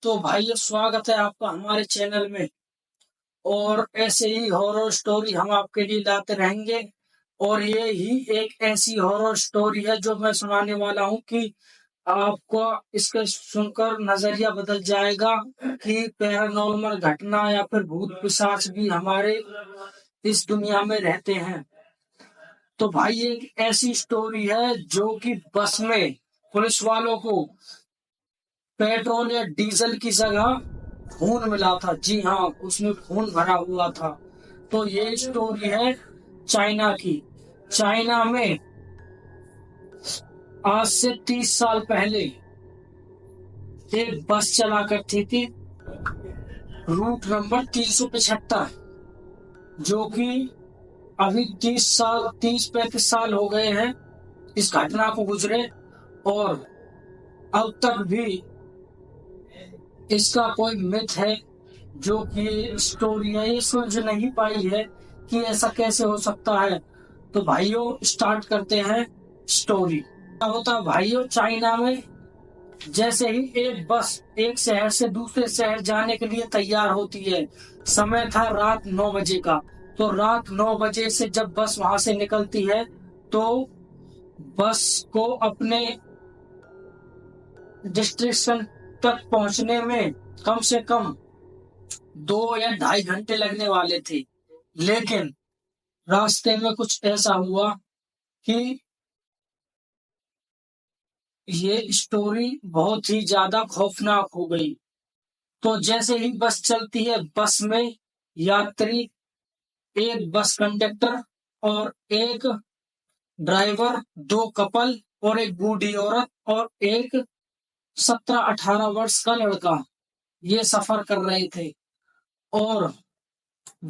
तो भाई स्वागत है आपका हमारे चैनल में। और ऐसे ही हॉरर स्टोरी हम आपके लिए लाते रहेंगे। और ये ही एक ऐसी हॉरर स्टोरी है जो मैं सुनाने वाला हूँ कि आपको इसके सुनकर नजरिया बदल जाएगा कि पैरानॉर्मल घटना या फिर भूत पिशाच भी हमारे इस दुनिया में रहते हैं। तो भाई एक ऐसी स्टोरी है जो कि बस में पुलिस वालों को पेट्रोल या डीजल की जगह खून मिला था। जी हाँ, उसमें खून भरा हुआ था। तो ये स्टोरी है चाइना की। चाइना में आज से 30 साल पहले एक बस चला करती थी, रूट नंबर 375, जो कि अभी 30-35 साल हो गए हैं इस घटना को गुजरे। और अब तक भी इसका कोई मिथ है जो कि स्टोरी है ये सुलझ नहीं पाई है कि ऐसा कैसे हो सकता है। तो भाइयों स्टार्ट करते हैं स्टोरी। क्या होता है भाइयों, चाइना में जैसे ही एक बस एक शहर से दूसरे शहर जाने के लिए तैयार होती है, समय था रात 9 बजे का। तो रात 9 बजे से जब बस वहां से निकलती है तो बस को अपने डेस्टिनेशन तक पहुंचने में कम से कम 2 या ढाई घंटे लगने वाले थे। लेकिन रास्ते में कुछ ऐसा हुआ कि ये स्टोरी बहुत ही ज्यादा खौफनाक हो गई। तो जैसे ही बस चलती है, बस में यात्री, एक बस कंडक्टर और एक ड्राइवर, दो कपल और एक बूढ़ी औरत और एक 17-18 वर्ष का लड़का ये सफर कर रहे थे। और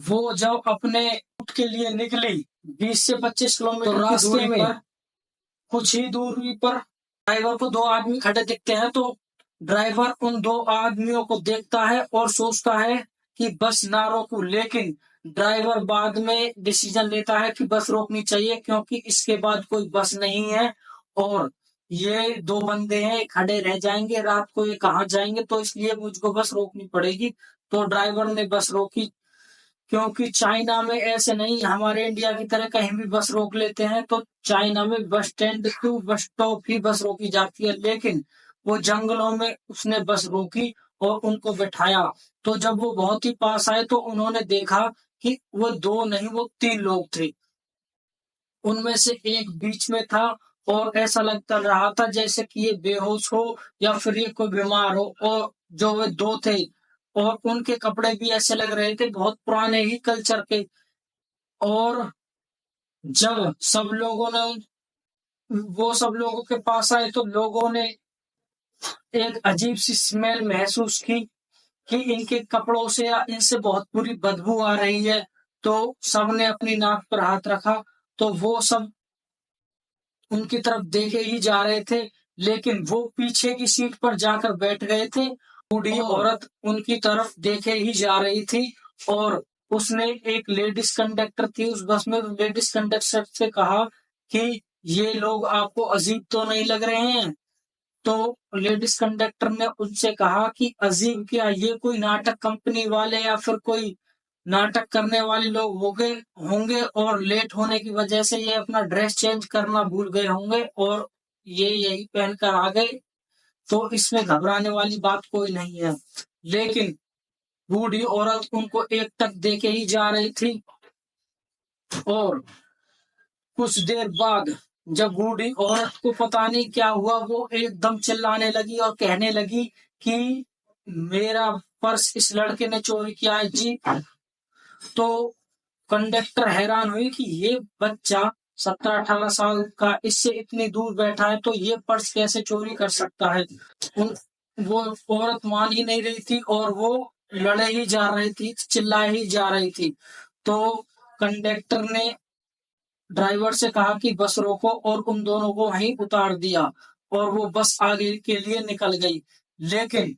वो जब अपने रूट के लिए निकली 20 से 25 किलोमीटर तो रास्ते में कुछ ही दूरी पर ड्राइवर को दो आदमी खड़े दिखते हैं। तो ड्राइवर उन दो आदमियों को देखता है और सोचता है कि बस ना रोकूं। लेकिन ड्राइवर बाद में डिसीजन लेता है कि बस रोकनी चाहिए क्योंकि इसके बाद कोई बस नहीं है और ये दो बंदे हैं, खड़े रह जाएंगे, रात को ये कहाँ जाएंगे, तो इसलिए मुझको बस रोकनी पड़ेगी। तो ड्राइवर ने बस रोकी, क्योंकि चाइना में ऐसे नहीं हमारे इंडिया की तरह कहीं भी बस रोक लेते हैं। तो चाइना में bus stand to bus stop ही बस रोकी जाती है। लेकिन वो जंगलों में उसने बस रोकी और उनको बैठाया। तो जब वो बहुत ही पास आए तो उन्होंने देखा कि वो दो नहीं, वो तीन लोग थे। उनमें से एक बीच में था और ऐसा लगता रहा था जैसे कि ये बेहोश हो या फिर ये कोई बीमार हो। और जो वे दो थे और उनके कपड़े भी ऐसे लग रहे थे बहुत पुराने ही कल्चर के। और जब सब लोगों ने वो सब लोगों के पास आए तो लोगों ने एक अजीब सी स्मेल महसूस की कि इनके कपड़ों से या इनसे बहुत बुरी बदबू आ रही है। तो सबने अपनी नाक पर हाथ रखा। तो वो सब उनकी तरफ देखे ही जा रहे थे, लेकिन वो पीछे की सीट पर जाकर बैठ गए थे। बूढ़ी औरत उनकी तरफ देखे ही जा रही थी और उसने एक लेडीज कंडक्टर थी उस बस में, लेडीज कंडक्टर से कहा कि ये लोग आपको अजीब तो नहीं लग रहे हैं। तो लेडीज कंडक्टर ने उनसे कहा कि अजीब क्या, ये कोई नाटक कंपनी वाले या फिर कोई नाटक करने वाले लोग हो गए होंगे और लेट होने की वजह से ये अपना ड्रेस चेंज करना भूल गए होंगे और ये यही पहनकर आ गए। तो इसमें घबराने वाली बात कोई नहीं है। लेकिन बूढ़ी औरत उनको एकटक देके ही जा रही थी। और कुछ देर बाद जब बूढ़ी औरत को पता नहीं क्या हुआ, वो एकदम चिल्लाने लगी और कहने लगी कि मेरा पर्स इस लड़के ने चोरी किया है जी। तो कंडक्टर हैरान हुई कि ये बच्चा 17-18 साल का इससे इतनी दूर बैठा है तो ये पर्स कैसे चोरी कर सकता है। उन वो औरत मान ही नहीं रही थी और वो लड़े ही जा रही थी, चिल्लाए ही जा रही थी। तो कंडक्टर ने ड्राइवर से कहा कि बस रोको और उन दोनों को वहीं उतार दिया और वो बस आगे के लिए निकल गई। लेकिन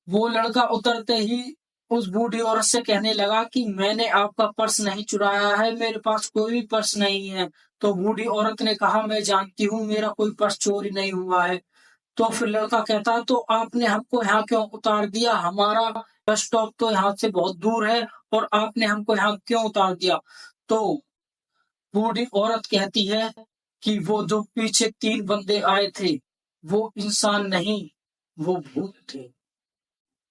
वो लड़का उतरते ही उस बूढ़ी औरत से कहने लगा कि मैंने आपका पर्स नहीं चुराया है, मेरे पास कोई भी पर्स नहीं है। तो बूढ़ी औरत ने कहा मैं जानती हूँ मेरा कोई पर्स चोरी नहीं हुआ है। तो फिर लड़का कहता है, तो आपने हमको यहाँ क्यों उतार दिया? हमारा बस स्टॉप तो यहाँ से बहुत दूर है और आपने हमको यहाँ क्यों उतार दिया? तो बूढ़ी औरत कहती है कि वो जो पीछे 3 बंदे आए थे, वो इंसान नहीं, वो भूत थे।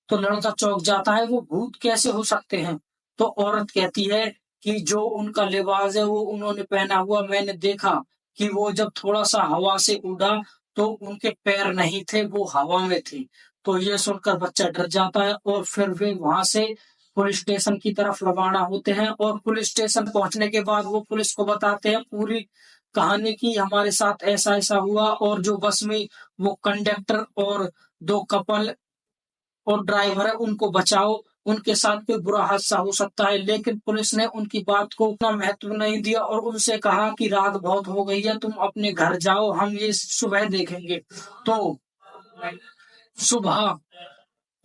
तो लड़का चौंक जाता है, वो भूत कैसे हो सकते हैं? तो औरत कहती है कि जो उनका लिबास है वो उन्होंने पहना हुआ मैंने देखा कि वो जब थोड़ा-सा हवा से उड़ा तो उनके पैर नहीं थे, वो हवा में थे। तो ये सुनकर बच्चा डर जाता है और फिर वे वहाँ से पुलिस स्टेशन की तरफ रवाना होते हैं और पुलिस स्टेशन पहुँचने के बाद वो पुलिस को बताते हैं पूरी कहानी कि हमारे साथ ऐसा-ऐसा हुआ और जो बस में वो कंडक्टर और 2 कपल और ड्राइवर है उनको बचाओ, उनके साथ कोई बुरा हादसा हो सकता है। लेकिन पुलिस ने उनकी बात को उतना महत्व नहीं दिया और उनसे कहा कि रात बहुत हो गई है, तुम अपने घर जाओ, हम ये सुबह देखेंगे। तो सुबह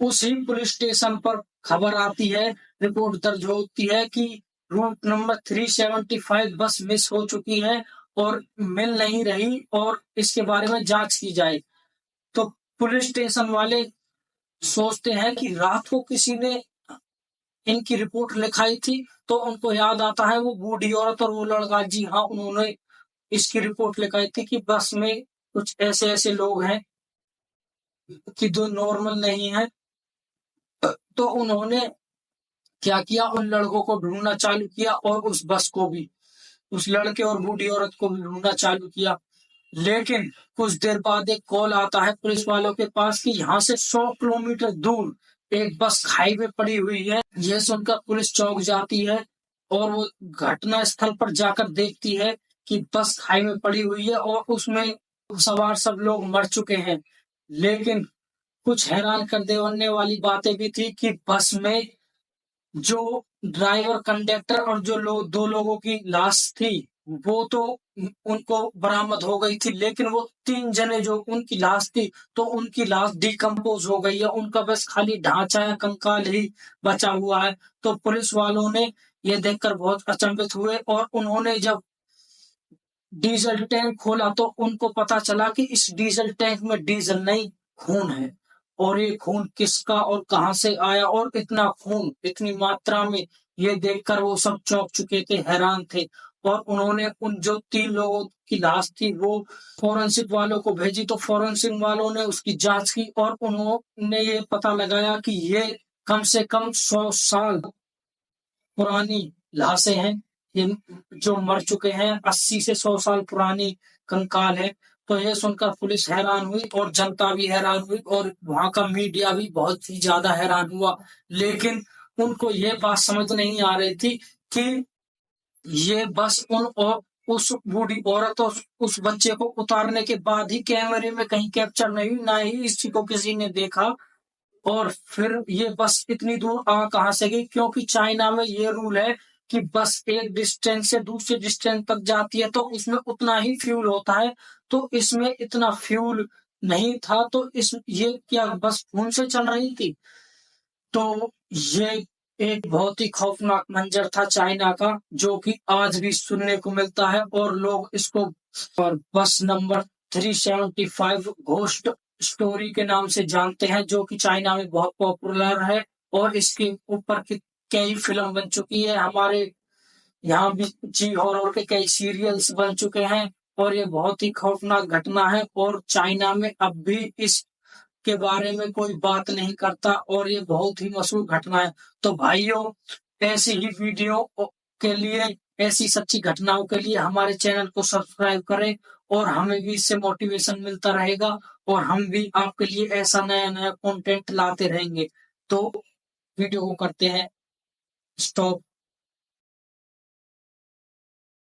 उसी पुलिस स्टेशन पर खबर आती है, रिपोर्ट दर्ज होती है कि रूट नंबर 375 बस मिस हो चुकी है और मिल नहीं रही और इसके बारे में जाँच की जाए। तो पुलिस स्टेशन वाले सोचते हैं कि रात को किसी ने इनकी रिपोर्ट लिखाई थी, तो उनको याद आता है वो बूढ़ी औरत और वो लड़का, जी हाँ, उन्होंने इसकी रिपोर्ट लिखाई थी कि बस में कुछ ऐसे-ऐसे लोग हैं कि जो नॉर्मल नहीं है। तो उन्होंने क्या किया, उन लड़कों को ढूँढना चालू किया और उस बस को भी, उस लड़के और बूढ़ी औरत को भी ढूँढना चालू किया। लेकिन कुछ देर बाद एक कॉल आता है पुलिस वालों के पास कि यहाँ से 100 किलोमीटर दूर एक बस खाई में पड़ी हुई है। यह सुनकर पुलिस चौंक जाती है और वो घटना स्थल पर जाकर देखती है कि बस खाई में पड़ी हुई है और उसमें सवार सब लोग मर चुके हैं। लेकिन कुछ हैरान कर देने वाली बातें भी थी कि बस में जो ड्राइवर, कंडक्टर और जो लोग 2 लोगों की लाश थी, वो तो उनको बरामद हो गई थी, लेकिन वो 3 जने जो उनकी लाश थी, तो उनकी लाश डिकम्पोज़ हो गई है, उनका बस खाली ढाँचा या कंकाल ही बचा हुआ है। तो पुलिस वालों ने ये देखकर बहुत अचंभित हुए और उन्होंने जब डीज़ल टैंक खोला तो उनको पता चला कि इस डीज़ल टैंक में डीज़ल नहीं, खून है। और ये खून किसका और कहाँ से आया और इतना खून, इतनी मात्रा में, ये देखकर वो सब चौंक चुके थे, हैरान थे। और उन्होंने उन जो 3 लोगों की लाश थी वो फोरेंसिक वालों को भेजी, तो फोरेंसिक वालों ने उसकी जाँच की और उन्होंने ये पता लगाया कि ये कम से कम 100 साल पुरानी लाशें हैं, ये जो मर चुके हैं, 80 से 100 साल पुरानी कंकाल है। तो ये सुनकर पुलिस हैरान हुई और जनता भी हैरान हुई और वहाँ का मीडिया भी बहुत ही ज़्यादा हैरान हुआ। लेकिन उनको ये बात समझ नहीं आ रही थी कि ये बस उन औ उस बूढ़ी औरत और उस बच्चे को उतारने के बाद ही कैमरे में कहीं कैप्चर नहीं हुई, ना ही इसी को किसी ने देखा। और फिर ये बस इतनी दूर आ कहाँ से गई? क्योंकि चाइना में ये रूल है कि बस एक डिस्टेंस से दूसरे डिस्टेंस तक जाती है तो उसमें उतना ही फ्यूल होता है। तो इसमें इतना फ्यूल नहीं था तो ये क्या बस खून से चल रही थी? तो ये एक बहुत ही खौफनाक मंज़र था चाइना का, जो कि आज भी सुनने को मिलता है और लोग इसको और बस नंबर 375 घोस्ट स्टोरी के नाम से जानते हैं, जो कि चाइना में बहुत पॉपुलर है और इसके ऊपर की कई फ़िल्म बन चुकी है। हमारे यहाँ भी जी हॉरर के कई सीरियल्स बन चुके हैं और ये बहुत ही खौफनाक घटना है और चाइना में अब भी इस के बारे में कोई बात नहीं करता और ये बहुत ही मशहूर घटना है। तो भाइयों, ऐसी ही वीडियो के लिए, ऐसी सच्ची घटनाओं के लिए हमारे चैनल को सब्सक्राइब करें और हमें भी इससे मोटिवेशन मिलता रहेगा और हम भी आपके लिए ऐसा नया-नया कंटेंट लाते रहेंगे। तो वीडियो को करते हैं स्टॉप।